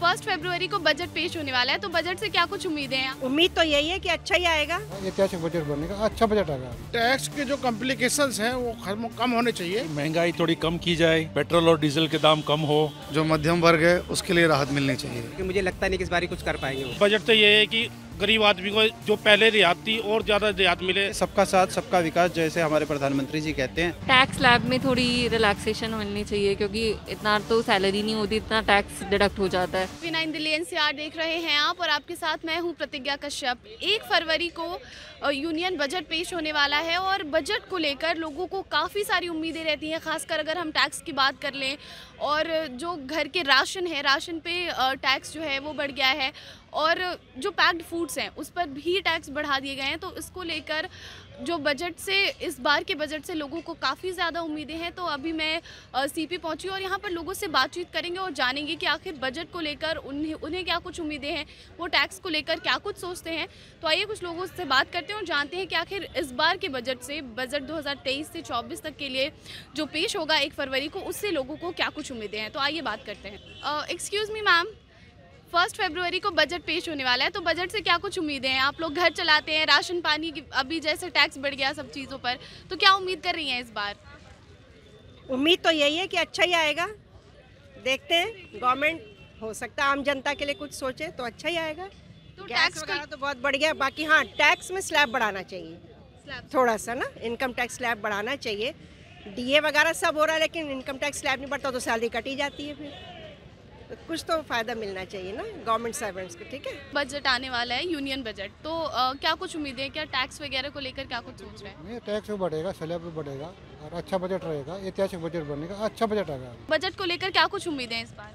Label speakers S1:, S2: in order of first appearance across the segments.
S1: 1 फरवरी को बजट पेश होने वाला है, तो बजट से क्या कुछ उम्मीदें हैं?
S2: उम्मीद तो यही है कि अच्छा ही आएगा।
S3: ऐतिहासिक बजट बनेगा, अच्छा बजट आएगा।
S4: टैक्स के जो कॉम्प्लिकेशंस हैं वो कम होने चाहिए।
S5: महंगाई थोड़ी कम की जाए, पेट्रोल और डीजल के दाम कम हो।
S6: जो मध्यम वर्ग है उसके लिए राहत मिलनी चाहिए।
S7: मुझे लगता नहीं कि इस बारी कुछ कर पाएंगे वो।
S4: बजट तो ये है कि गरीब आदमी को जो पहले रियायत थी और ज्यादा रियायत मिले।
S8: सबका साथ सबका विकास, जैसे हमारे प्रधानमंत्री जी कहते हैं।
S9: टैक्स स्लैब में थोड़ी रिलैक्सेशन मिलनी चाहिए, क्योंकि इतना तो सैलरी नहीं होती, इतना टैक्स डिडक्ट हो जाता है।
S1: V9 दिल्ली एनसीआर देख रहे हैं आप, और आपके साथ मैं हूं प्रतिज्ञा कश्यप। 1 फरवरी को यूनियन बजट पेश होने वाला है, और बजट को लेकर लोगों को काफ़ी सारी उम्मीदें रहती हैं, खासकर अगर हम टैक्स की बात कर लें। और जो घर के राशन है, राशन पे टैक्स जो है वो बढ़ गया है, और जो पैक्ड फूड्स हैं उस पर भी टैक्स बढ़ा दिए गए हैं। तो इसको लेकर जो बजट से, इस बार के बजट से लोगों को काफ़ी ज़्यादा उम्मीदें हैं। तो अभी मैं सीपी पहुंची और यहाँ पर लोगों से बातचीत करेंगे और जानेंगे कि आखिर बजट को लेकर उन्हें क्या कुछ उम्मीदें हैं, वो टैक्स को लेकर क्या कुछ सोचते हैं। तो आइए कुछ लोगों से बात करते हैं और जानते हैं कि आखिर इस बार के बजट से, बजट 2023 से 24 तक के लिए जो पेश होगा 1 फरवरी को, उससे लोगों को क्या कुछ उम्मीदें हैं। तो आइए बात करते हैं। एक्सक्यूज़ मी मैम, 1 फरवरी को बजट पेश होने वाला है, तो बजट से क्या कुछ उम्मीदें हैं? आप लोग घर चलाते हैं, राशन पानी की अभी जैसे टैक्स बढ़ गया सब चीज़ों पर, तो क्या उम्मीद कर रही हैं इस बार?
S2: उम्मीद तो यही है कि अच्छा ही आएगा। देखते हैं, गवर्नमेंट हो सकता है आम जनता के लिए कुछ सोचे तो अच्छा ही आएगा।
S1: तो
S2: गैस
S1: टैक्स
S2: वगैरह तो बहुत बढ़ गया, बाकी हाँ टैक्स में स्लैब बढ़ाना चाहिए थोड़ा सा ना, इनकम टैक्स स्लैब बढ़ाना चाहिए। डीए वगैरह सब हो रहा है, लेकिन इनकम टैक्स स्लैब नहीं बढ़ता तो सैलरी कटी जाती है, फिर तो कुछ तो फ़ायदा मिलना चाहिए ना गवर्नमेंट सर्वेंट्स को। ठीक है,
S1: बजट आने वाला है, यूनियन बजट, तो क्या कुछ उम्मीदें हैं? क्या टैक्स वगैरह को लेकर क्या कुछ सोच रहे हैं?
S3: नहीं, टैक्स भी बढ़ेगा, स्लैब भी बढ़ेगा और अच्छा बजट रहेगा। ऐतिहासिक बजट बनेगा, अच्छा बजट आएगा।
S1: बजट को लेकर क्या कुछ उम्मीदें हैं इस बार?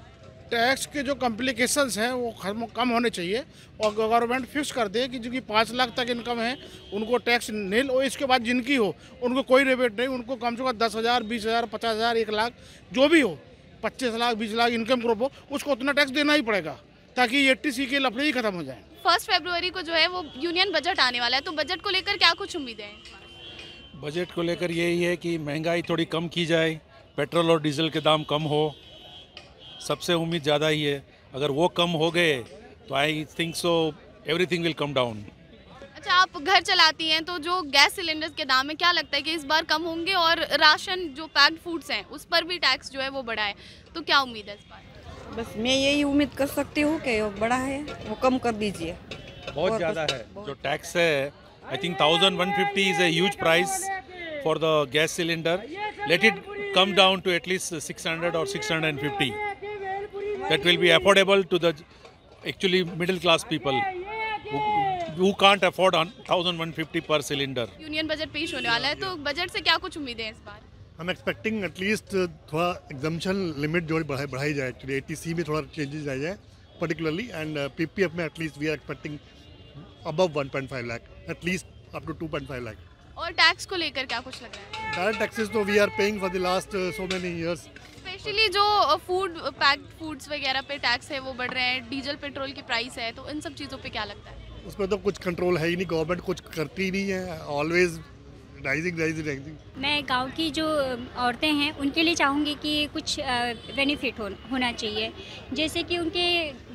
S4: टैक्स के जो कॉम्प्लिकेशंस हैं वो कम होने चाहिए, और गवर्नमेंट फिक्स कर दे कि जिनकी 5 लाख तक इनकम है उनको टैक्स नील, और इसके बाद जिनकी हो उनको कोई रिबेट नहीं, उनको कम से कम 10,000, 20,000, 50,000, 1 लाख जो भी हो, 25 लाख 20 लाख इनकम ग्रुप हो, उसको उतना टैक्स देना ही पड़ेगा, ताकि 80C के लफड़े ही खत्म हो जाए।
S1: 1 फरवरी को जो है वो यूनियन बजट आने वाला है, तो बजट को लेकर क्या कुछ उम्मीदें हैं?
S5: बजट को लेकर यही है कि महंगाई थोड़ी कम की जाए, पेट्रोल और डीजल के दाम कम हो। सबसे उम्मीद ज़्यादा ही है, अगर वो कम हो गए तो I think so everything will come down.
S1: अच्छा, आप घर चलाती हैं, तो जो गैस सिलेंडर्स के दाम है, क्या लगता है कि इस बार कम होंगे? और राशन जो पैक्ड फूड्स हैं उस पर भी टैक्स जो है वो बढ़ा है, तो क्या उम्मीद है इस बार?
S10: बस मैं यही उम्मीद कर सकती हूँ कि वो बड़ा है, वो कम कर दीजिए।
S5: बहुत ज़्यादा है जो टैक्स है। I think 1150 is a huge price for the gas cylinder. Let it come down to at least 600 और 650. That will be affordable to the actually middle class people who can't afford 1150 per cylinder.
S1: Union budget पेश होने वाला है, तो budget से क्या कुछ उम्मीदें हैं इस बार?
S11: हम एक्सपेक्टिंग एटलीस्ट थोड़ा एग्जाम्पशन लिमिट जो बढ़ाई जाए, एक्चुअली 80C में थोड़ा चेंजेस आ जाए पर्टिकुलरली, एंड PPF में at least we are expecting above 1.5 lakh, at least up to 2.5 lakh.
S1: और टैक्स को लेकर क्या कुछ लग रहा है?
S11: डायरेक्ट टैक्सेस तो we are paying for the last so many years.
S1: Specially जो पैक्ड फूड्स वगैरह पे टैक्स है वो बढ़ रहे हैं, डीजल पेट्रोल की प्राइस है, तो इन सब चीज़ों पे क्या लगता है?
S11: उस पर तो कुछ कंट्रोल है ही नहीं, गवर्नमेंट कुछ करती ही नहीं है, ऑलवेज राइजिंग।
S12: मैं गांव की जो औरतें हैं उनके लिए चाहूँगी कि कुछ बेनिफिट होना चाहिए, जैसे कि उनके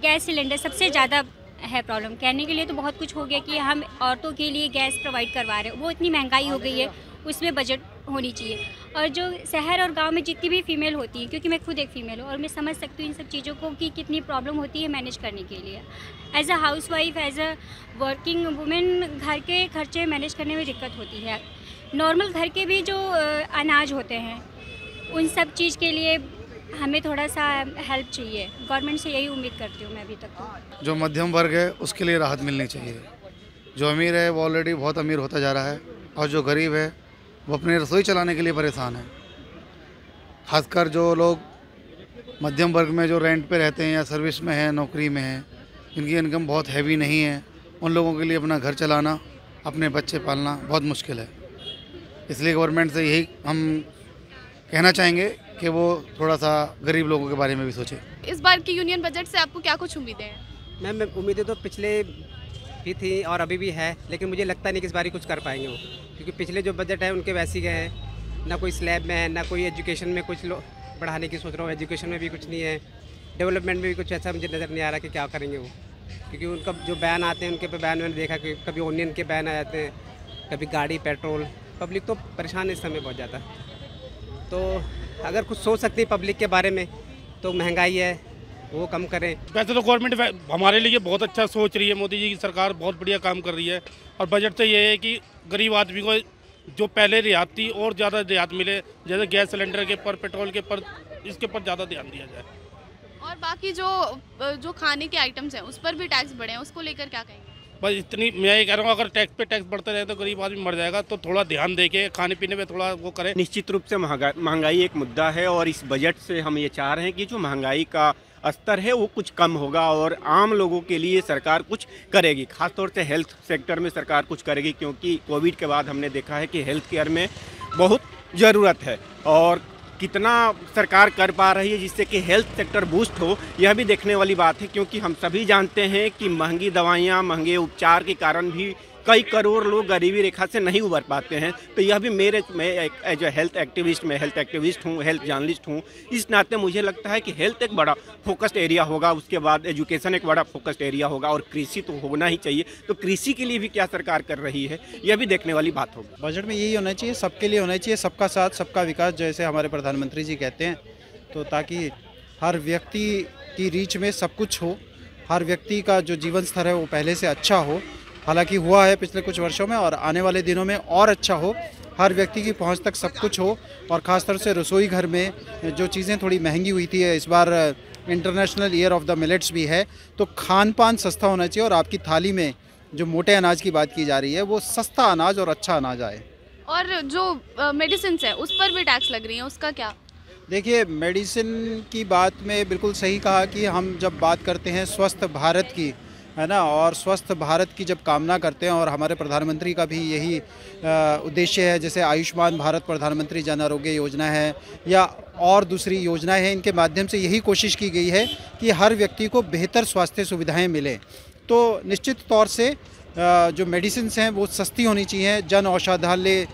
S12: गैस सिलेंडर सबसे ज़्यादा है प्रॉब्लम। कहने के लिए तो बहुत कुछ हो गया कि हम औरतों के लिए गैस प्रोवाइड करवा रहे हैं, वो इतनी महंगाई हो गई है, उसमें बजट होनी चाहिए। और जो शहर और गांव में जितनी भी फीमेल होती हैं, क्योंकि मैं खुद एक फ़ीमेल हूँ और मैं समझ सकती हूँ इन सब चीज़ों को कि कितनी प्रॉब्लम होती है मैनेज करने के लिए। As a housewife, as a working women, घर के खर्चे मैनेज करने में दिक्कत होती है। नॉर्मल घर के भी जो अनाज होते हैं उन सब चीज़ के लिए हमें थोड़ा सा हेल्प चाहिए। गवर्नमेंट से यही उम्मीद करती हूँ मैं अभी तक तो।
S6: जो मध्यम वर्ग है उसके लिए राहत मिलनी चाहिए। जो अमीर है वो ऑलरेडी बहुत अमीर होता जा रहा है, और जो गरीब है वो अपनी रसोई चलाने के लिए परेशान है। खासकर जो लोग मध्यम वर्ग में जो रेंट पे रहते हैं या सर्विस में हैं, नौकरी में हैं, जिनकी इनकम बहुत हैवी नहीं है, उन लोगों के लिए अपना घर चलाना, अपने बच्चे पालना बहुत मुश्किल है। इसलिए गवर्नमेंट से यही हम कहना चाहेंगे कि वो थोड़ा सा गरीब लोगों के बारे में भी सोचे।
S1: इस बार की यूनियन बजट से आपको क्या कुछ उम्मीदें हैं?
S7: मैम उम्मीदें तो पिछले भी थी और अभी भी है, लेकिन मुझे लगता नहीं कि इस बार कुछ कर पाएंगे वो, क्योंकि पिछले जो बजट है उनके वैसे गए हैं, ना कोई स्लैब में है, ना कोई एजुकेशन में कुछ बढ़ाने की सोच रहा हूँ, एजुकेशन में भी कुछ नहीं है, डेवलपमेंट में भी कुछ ऐसा मुझे नज़र नहीं आ रहा कि क्या करेंगे वो, क्योंकि उनका जो बैन आते हैं उनके पे बैन मैंने देखा कि कभी ओनियन के बैन आ जाते हैं, कभी गाड़ी पेट्रोल। पब्लिक तो परेशान है इस समय बहुत ज़्यादा। तो अगर कुछ सोच सकती है पब्लिक के बारे में तो महंगाई है वो कम करें।
S4: वैसे तो गवर्नमेंट हमारे लिए बहुत अच्छा सोच रही है, मोदी जी की सरकार बहुत बढ़िया काम कर रही है। और बजट से ये है कि गरीब आदमी को जो पहले रियायत थी और ज़्यादा रियायत मिले, जैसे गैस सिलेंडर के पर, पेट्रोल के पर, इसके पर ज़्यादा ध्यान दिया जाए।
S1: और बाकी जो खाने के आइटम्स हैं उस पर भी टैक्स बढ़े हैं, उसको लेकर क्या कहेंगे?
S4: बस इतनी मैं ये कह रहा हूँ, अगर टैक्स पे टैक्स बढ़ते रहे तो गरीब आदमी मर जाएगा। तो थोड़ा ध्यान देके खाने पीने पे थोड़ा वो करें।
S13: निश्चित रूप से महंगाई एक मुद्दा है और इस बजट से हम ये चाह रहे हैं कि जो महंगाई का स्तर है वो कुछ कम होगा और आम लोगों के लिए सरकार कुछ करेगी। खासतौर से हेल्थ सेक्टर में सरकार कुछ करेगी, क्योंकि कोविड के बाद हमने देखा है कि हेल्थ केयर में बहुत ज़रूरत है और कितना सरकार कर पा रही है जिससे कि हेल्थ सेक्टर बूस्ट हो, यह भी देखने वाली बात है। क्योंकि हम सभी जानते हैं कि महंगी दवाइयाँ, महंगे उपचार के कारण भी कई करोड़ लोग गरीबी रेखा से नहीं उबर पाते हैं। तो यह भी मैं एज ए हेल्थ एक्टिविस्ट हूँ, हेल्थ जर्नलिस्ट हूँ, इस नाते मुझे लगता है कि हेल्थ एक बड़ा फोकस्ड एरिया होगा, उसके बाद एजुकेशन एक बड़ा फोकस्ड एरिया होगा और कृषि तो होना ही चाहिए। तो कृषि के लिए भी क्या सरकार कर रही है, यह भी देखने वाली बात होगी।
S8: बजट में यही होना चाहिए, सबके लिए होना चाहिए, सबका साथ सबका विकास, जैसे हमारे प्रधानमंत्री जी कहते हैं। तो ताकि हर व्यक्ति की रीच में सब कुछ हो, हर व्यक्ति का जो जीवन स्तर है वो पहले से अच्छा हो। हालांकि हुआ है पिछले कुछ वर्षों में और आने वाले दिनों में और अच्छा हो, हर व्यक्ति की पहुंच तक सब कुछ हो। और ख़ासतौर से रसोई घर में जो चीज़ें थोड़ी महंगी हुई थी, इस बार international year of the millets भी है, तो खान पान सस्ता होना चाहिए और आपकी थाली में जो मोटे अनाज की बात की जा रही है वो सस्ता अनाज और अच्छा अनाज आए।
S1: और जो मेडिसिन है उस पर भी टैक्स लग रही है, उसका क्या?
S8: देखिए, मेडिसिन की बात में बिल्कुल सही कहा कि हम जब बात करते हैं स्वस्थ भारत की, है ना, और स्वस्थ भारत की जब कामना करते हैं और हमारे प्रधानमंत्री का भी यही उद्देश्य है, जैसे आयुष्मान भारत प्रधानमंत्री जन आरोग्य योजना है या और दूसरी योजनाएं हैं, इनके माध्यम से यही कोशिश की गई है कि हर व्यक्ति को बेहतर स्वास्थ्य सुविधाएं मिलें। तो निश्चित तौर से जो मेडिसिन्स हैं वो सस्ती होनी चाहिए। जन औषधालय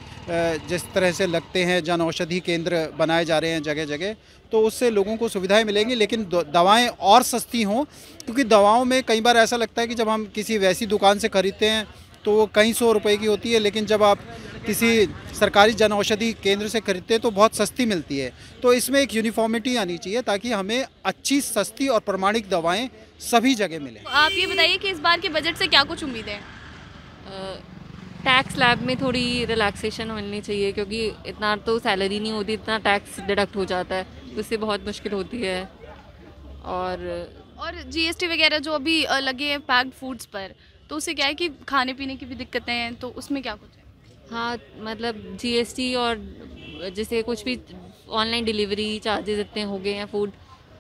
S8: जिस तरह से लगते हैं, जन औषधि केंद्र बनाए जा रहे हैं जगह जगह, तो उससे लोगों को सुविधाएं मिलेंगी, लेकिन दवाएं और सस्ती हों। क्योंकि दवाओं में कई बार ऐसा लगता है कि जब हम किसी वैसी दुकान से खरीदते हैं तो वो कई सौ रुपए की होती है, लेकिन जब आप किसी सरकारी जन औषधि केंद्र से खरीदते हैं तो बहुत सस्ती मिलती है। तो इसमें एक यूनिफॉर्मिटी आनी चाहिए ताकि हमें अच्छी, सस्ती और प्रमाणिक दवाएँ सभी जगह मिलें।
S1: आप ये बताइए कि इस बार के बजट से क्या कुछ उम्मीद है?
S9: टैक्स स्लैब में थोड़ी रिलैक्सेशन होनी चाहिए, क्योंकि इतना तो सैलरी नहीं होती, इतना टैक्स डिडक्ट हो जाता है, उससे बहुत मुश्किल होती है। और
S1: जीएसटी वगैरह जो अभी लगे हैं पैक्ड फूड्स पर, तो उससे क्या है कि खाने पीने की भी दिक्कतें हैं, तो उसमें क्या कुछ है?
S9: हाँ, मतलब जीएसटी और जैसे कुछ भी ऑनलाइन डिलीवरी चार्जेस इतने हो गए हैं फूड,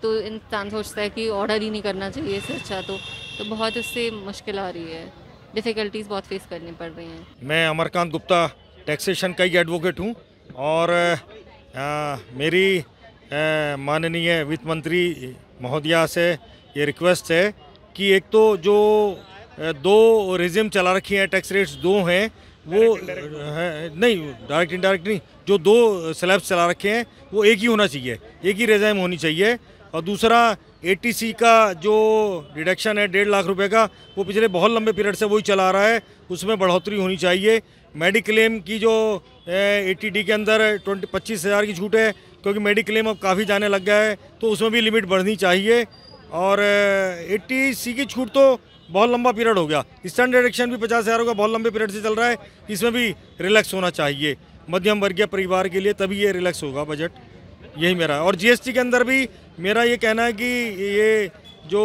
S9: तो इंसान सोचता है कि ऑर्डर ही नहीं करना चाहिए इससे अच्छा। तो बहुत उससे मुश्किल आ रही है, डिफ़िकल्टीज़ बहुत फेस करनी पड़ रही हैं।
S14: मैं अमरकांत गुप्ता टैक्सेशन का ही एडवोकेट हूँ और मेरी माननीय वित्त मंत्री महोदया से ये रिक्वेस्ट है कि एक तो जो दो रेजिम चला रखी हैं, टैक्स रेट्स दो हैं, वो नहीं डायरेक्ट इंडायरेक्ट नहीं, जो दो स्लैब्स चला रखे हैं वो एक ही होना चाहिए, एक ही रेजिम होनी चाहिए। और दूसरा एटीसी का जो डिडक्शन है 1.5 लाख रुपए का, वो पिछले बहुत लंबे पीरियड से वही चला रहा है, उसमें बढ़ोतरी होनी चाहिए। मेडिक्लेम की जो एटीडी के अंदर 25,000 की छूट है, क्योंकि मेडिक्लेम अब काफ़ी जाने लग गया है, तो उसमें भी लिमिट बढ़नी चाहिए। और एटीसी की छूट तो बहुत लंबा पीरियड हो गया, स्टैंडर्ड डिडक्शन भी 50,000 का बहुत लंबे पीरियड से चल रहा है, इसमें भी रिलैक्स होना चाहिए मध्यम वर्गीय परिवार के लिए, तभी ये रिलैक्स होगा बजट, यही मेरा है। और जीएसटी के अंदर भी मेरा ये कहना है कि ये जो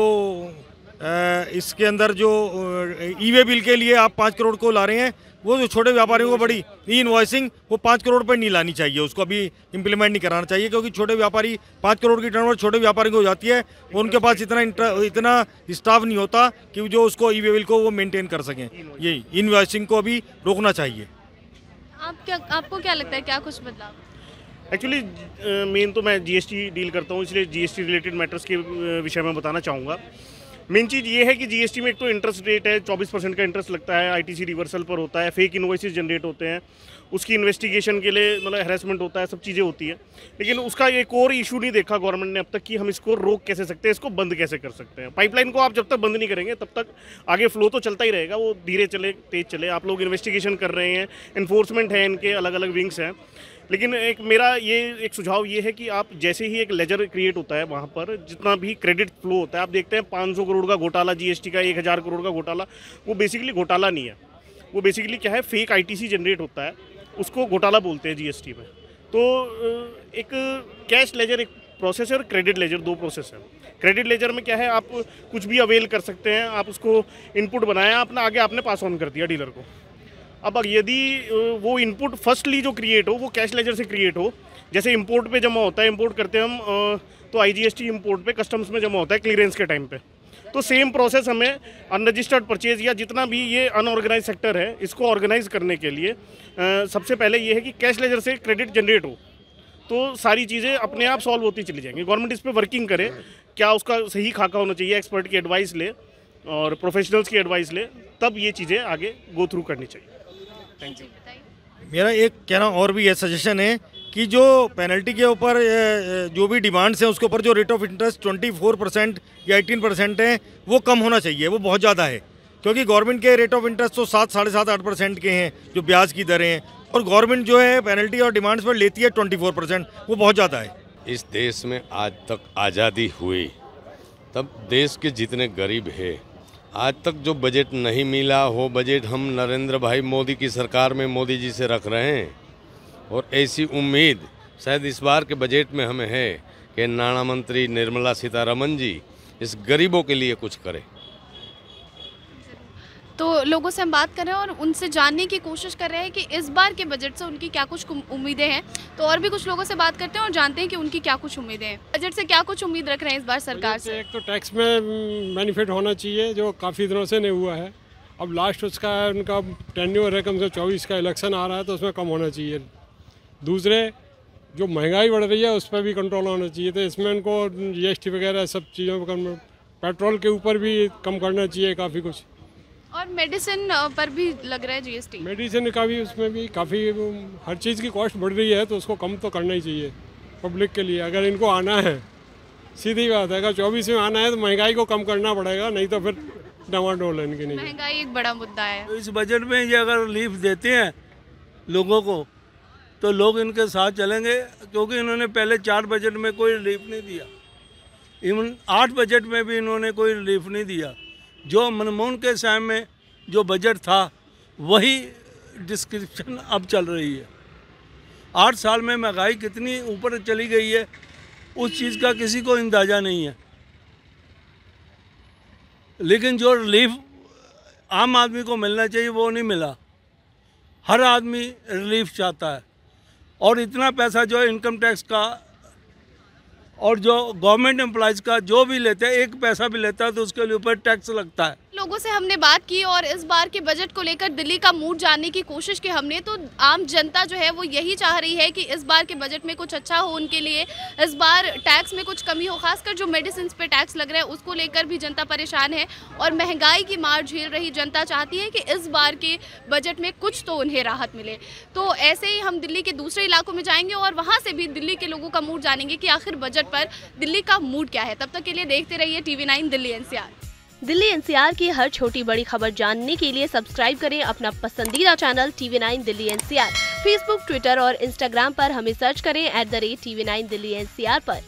S14: इसके अंदर जो ई-वे बिल के लिए आप 5 करोड़ को ला रहे हैं, वो जो छोटे व्यापारियों को बड़ी ई इनवॉइसिंग वो 5 करोड़ पर नहीं लानी चाहिए, उसको अभी इम्प्लीमेंट नहीं कराना चाहिए, क्योंकि छोटे व्यापारी 5 करोड़ की टर्नओवर छोटे व्यापारी को हो जाती है, उनके पास इतना स्टाफ नहीं होता कि जो उसको ई-वे बिल को वो मेंटेन कर सकें। यही इनवॉइसिंग को अभी रोकना चाहिए।
S1: आपको क्या लगता है, क्या कुछ बदलाव?
S15: एक्चुअली मेन तो मैं जीएसटी डील करता हूँ, इसलिए जीएसटी रिलेटेड मैटर्स के विषय में बताना चाहूँगा। मेन चीज़ ये है कि जीएसटी में एक तो इंटरेस्ट रेट है, 24% का इंटरेस्ट लगता है, आईटीसी रिवर्सल पर होता है, फेक इनवॉइसेस जनरेट होते हैं, उसकी इन्वेस्टिगेशन के लिए मतलब हैरेसमेंट होता है, सब चीज़ें होती है। लेकिन उसका एक और इशू नहीं देखा गवर्नमेंट ने अब तक कि हम इसको रोक कैसे सकते हैं, इसको बंद कैसे कर सकते हैं। पाइपलाइन को आप जब तक बंद नहीं करेंगे तब तक आगे फ्लो तो चलता ही रहेगा, वो धीरे चले तेज चले। आप लोग इन्वेस्टिगेशन कर रहे हैं, इन्फोर्समेंट है, इनके अलग अलग विंग्स हैं। लेकिन एक मेरा ये एक सुझाव ये है कि आप जैसे ही एक लेजर क्रिएट होता है वहाँ पर जितना भी क्रेडिट फ्लो होता है, आप देखते हैं 500 करोड़ का घोटाला जीएसटी का, 1000 करोड़ का घोटाला, वो बेसिकली घोटाला नहीं है, वो बेसिकली क्या है, फेक आईटीसी जनरेट होता है, उसको घोटाला बोलते हैं जीएसटी में। तो एक कैश लेजर एक प्रोसेस है और क्रेडिट लेजर दो प्रोसेस है। क्रेडिट लेजर में क्या है, आप कुछ भी अवेल कर सकते हैं, आप उसको इनपुट बनाया अपना, आगे आपने पास ऑन कर दिया डीलर को। अब यदि वो इनपुट फर्स्टली जो क्रिएट हो वो कैश लेजर से क्रिएट हो, जैसे इंपोर्ट पे जमा होता है, इंपोर्ट करते हैं हम तो आईजीएसटी इंपोर्ट पे कस्टम्स में जमा होता है क्लियरेंस के टाइम पे, तो सेम प्रोसेस हमें अनरजिस्टर्ड परचेज या जितना भी ये अनऑर्गेनाइज सेक्टर है इसको ऑर्गेनाइज करने के लिए सबसे पहले ये है कि कैश लेजर से क्रेडिट जनरेट हो, तो सारी चीज़ें अपने आप सॉल्व होती चली जाएंगी। गवर्नमेंट इस पर वर्किंग करे, क्या उसका सही खाका होना चाहिए, एक्सपर्ट की एडवाइस ले और प्रोफेशनल्स की एडवाइस ले, तब ये चीज़ें आगे गो थ्रू करनी चाहिए। Thank you.
S14: मेरा एक कहना और भी है, सजेशन है कि जो पेनल्टी के ऊपर जो भी डिमांड्स हैं उसके ऊपर जो रेट ऑफ इंटरेस्ट 24% या 18% है वो कम होना चाहिए, वो बहुत ज़्यादा है। क्योंकि गवर्नमेंट के रेट ऑफ इंटरेस्ट तो 7, 7.5, 8% के हैं जो ब्याज की दरें हैं, और गवर्नमेंट जो है पेनल्टी और डिमांड्स पर लेती है 24%, वो बहुत ज़्यादा है।
S16: इस देश में आज तक आज़ादी हुई तब देश के जितने गरीब है, आज तक जो बजट नहीं मिला वो बजट हम नरेंद्र भाई मोदी की सरकार में मोदी जी से रख रहे हैं, और ऐसी उम्मीद शायद इस बार के बजट में हमें है कि नाणा मंत्री निर्मला सीतारमण जी इस गरीबों के लिए कुछ करें।
S1: तो लोगों से हम बात कर रहे हैं और उनसे जानने की कोशिश कर रहे हैं कि इस बार के बजट से उनकी क्या कुछ उम्मीदें हैं। तो और भी कुछ लोगों से बात करते हैं और जानते हैं कि उनकी क्या कुछ उम्मीदें हैं। बजट से क्या कुछ उम्मीद रख रहे हैं इस बार सरकार से?
S17: एक तो टैक्स में बेनिफिट होना चाहिए जो काफ़ी दिनों से नहीं हुआ है, अब लास्ट उसका उनका टेन्योर है कम से 24 का इलेक्शन आ रहा है तो उसमें कम होना चाहिए। दूसरे जो महंगाई बढ़ रही है उस पर भी कंट्रोल होना चाहिए, तो इसमें इनको जीएसटी वगैरह सब चीज़ों पर, पेट्रोल के ऊपर भी कम करना चाहिए काफ़ी कुछ।
S1: और मेडिसिन पर भी लग रहा है जीएसटी,
S17: मेडिसिन का भी उसमें भी काफ़ी हर चीज़ की कॉस्ट बढ़ रही है तो उसको कम तो करना ही चाहिए पब्लिक के लिए। अगर इनको आना है, सीधी बात है, अगर 24 में आना है तो महंगाई को कम करना पड़ेगा, नहीं तो फिर डमाडोल है इनकी नहीं।
S1: महंगाई एक बड़ा मुद्दा है।
S18: इस बजट में ये अगर रिलीफ देते हैं लोगों को तो लोग इनके साथ चलेंगे, क्योंकि इन्होंने पहले 4 बजट में कोई रिलीफ नहीं दिया, इवन 8 बजट में भी इन्होंने कोई रिलीफ नहीं दिया। जो मनमोहन के समय में जो बजट था वही डिस्क्रिप्शन अब चल रही है। 8 साल में महंगाई कितनी ऊपर चली गई है उस चीज़ का किसी को अंदाज़ा नहीं है, लेकिन जो रिलीफ आम आदमी को मिलना चाहिए वो नहीं मिला। हर आदमी रिलीफ चाहता है, और इतना पैसा जो है इनकम टैक्स का और जो गवर्नमेंट एम्प्लॉयज़ का जो भी लेते हैं, एक पैसा भी लेता है तो उसके ऊपर टैक्स लगता है।
S1: लोगों से हमने बात की और इस बार के बजट को लेकर दिल्ली का मूड जानने की कोशिश की हमने, तो आम जनता जो है वो यही चाह रही है कि इस बार के बजट में कुछ अच्छा हो उनके लिए, इस बार टैक्स में कुछ कमी हो, खासकर जो मेडिसिन पे टैक्स लग रहा है उसको लेकर भी जनता परेशान है, और महंगाई की मार झेल रही जनता चाहती है कि इस बार के बजट में कुछ तो उन्हें राहत मिले। तो ऐसे ही हम दिल्ली के दूसरे इलाकों में जाएंगे और वहाँ से भी दिल्ली के लोगों का मूड जानेंगे कि आखिर बजट पर दिल्ली का मूड क्या है। तब तक के लिए देखते रहिए TV9 Delhi NCR।
S19: Delhi NCR की हर छोटी बड़ी खबर जानने के लिए सब्सक्राइब करें अपना पसंदीदा channel TV9 Delhi NCR। Facebook, Twitter और इंस्टाग्राम पर हमें सर्च करें @TV9 दिल्ली NCR पर।